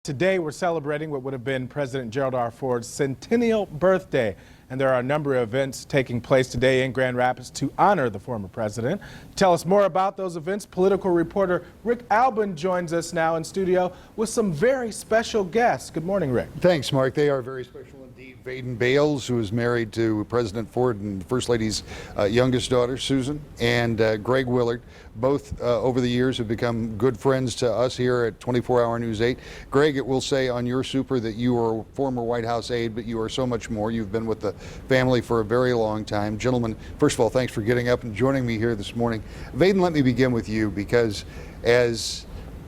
Today, we're celebrating what would have been President Gerald R. Ford's centennial birthday, and there are a number of events taking place today in Grand Rapids to honor the former president. To tell us more about those events, political reporter Rick Albin joins us now in studio with some very special guests. Good morning, Rick. Thanks, Mark. They are very special indeed. Vaden Bales, who is married to President Ford and the First Lady's youngest daughter, Susan, and Greg Willard. Both over the years have become good friends to us here at 24 Hour News 8. Greg, it will say on your super that you are a former White House aide, but you are so much more. You've been with the family for a very long time. Gentlemen, first of all, thanks for getting up and joining me here this morning. Vaden, let me begin with you, because as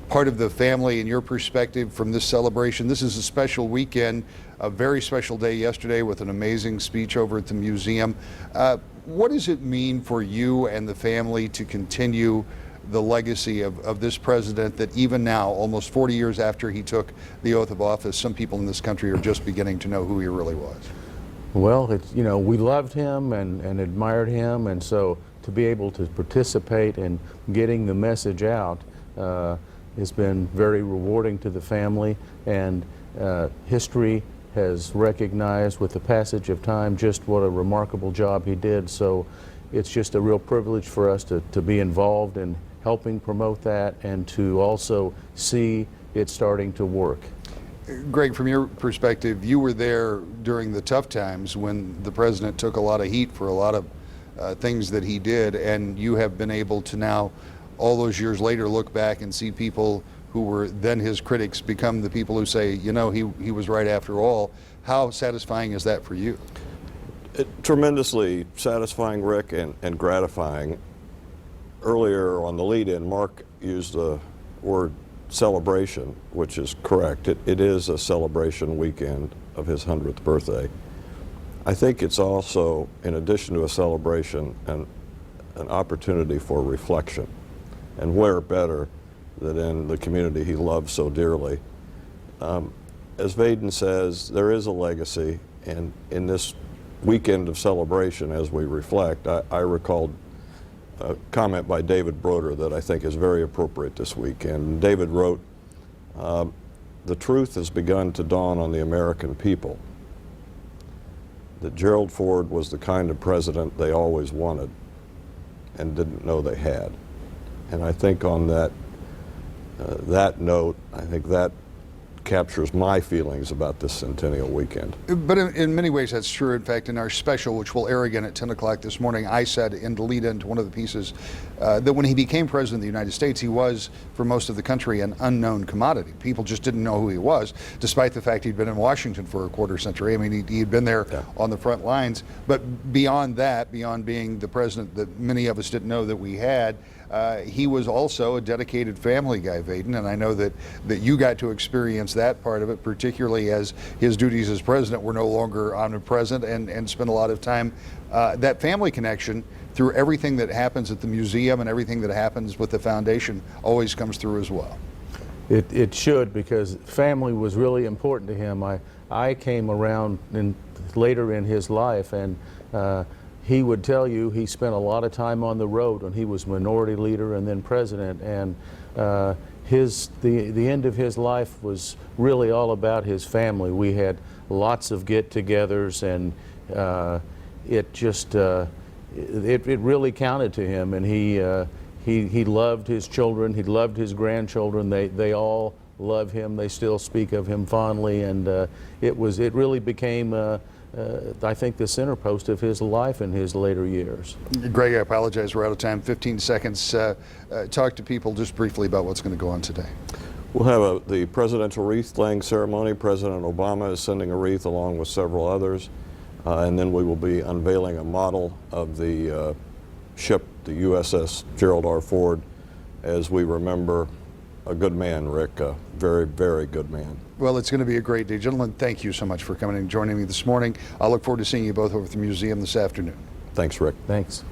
part of the family and your perspective from this celebration, this is a special weekend, a very special day yesterday with an amazing speech over at the museum. What does it mean for you and the family to continue the legacy of this president that even now, almost 40 years after he took the oath of office, some people in this country are just beginning to know who he really was? Well, it's, we loved him and admired him, and so to be able to participate in getting the message out has been very rewarding to the family, and history has recognized with the passage of time just what a remarkable job he did. So it's just a real privilege for us to be involved in helping promote that and to also see it starting to work. Greg, from your perspective, you were there during the tough times when the president took a lot of heat for a lot of things that he did, and you have been able to now, all those years later, look back and see people who were then his critics become the people who say, he was right after all. How satisfying is that for you? Tremendously satisfying, Rick, and gratifying. Earlier on the lead-in, Mark used the word celebration, which is correct. It is a celebration weekend of his 100th birthday. I think it's also, in addition to a celebration, an opportunity for reflection. And where better than in the community he loves so dearly. As Vaden says, there is a legacy, and in this weekend of celebration, as we reflect, I recalled a comment by David Broder that I think is very appropriate this weekend. David wrote, "The truth has begun to dawn on the American people that Gerald Ford was the kind of president they always wanted and didn't know they had." And I think on that note, I think that captures my feelings about this centennial weekend. But in many ways that's true. In fact, in our special, which will air again at 10 o'clock this morning, I said in the lead into one of the pieces that when he became president of the United States, he was, for most of the country, an unknown commodity. People just didn't know who he was, despite the fact he'd been in Washington for a quarter century. I mean, he'd been there on the front lines. But beyond that, beyond being the president that many of us didn't know that we had, he was also a dedicated family guy, Vaden, and I know that you got to experience that part of it, particularly as his duties as president were no longer omnipresent, and spent a lot of time. That family connection through everything that happens at the museum and everything that happens with the foundation always comes through as well. It should, because family was really important to him. I came around later in his life, and he would tell you he spent a lot of time on the road when he was minority leader and then president, and the end of his life was really all about his family. We had lots of get-togethers, and it really counted to him, and he loved his children, he loved his grandchildren. They all love him. They still speak of him fondly, and it really became I think the center post of his life in his later years. Greg, I apologize, we're out of time. 15 seconds. Talk to people just briefly about what's going to go on today. We'll have the presidential wreath-laying ceremony. President Obama is sending a wreath along with several others. And then we will be unveiling a model of the ship, the USS Gerald R. Ford, as we remember a good man, Rick, a very, very good man. Well, it's going to be a great day. Gentlemen, thank you so much for coming and joining me this morning. I look forward to seeing you both over at the museum this afternoon. Thanks, Rick. Thanks.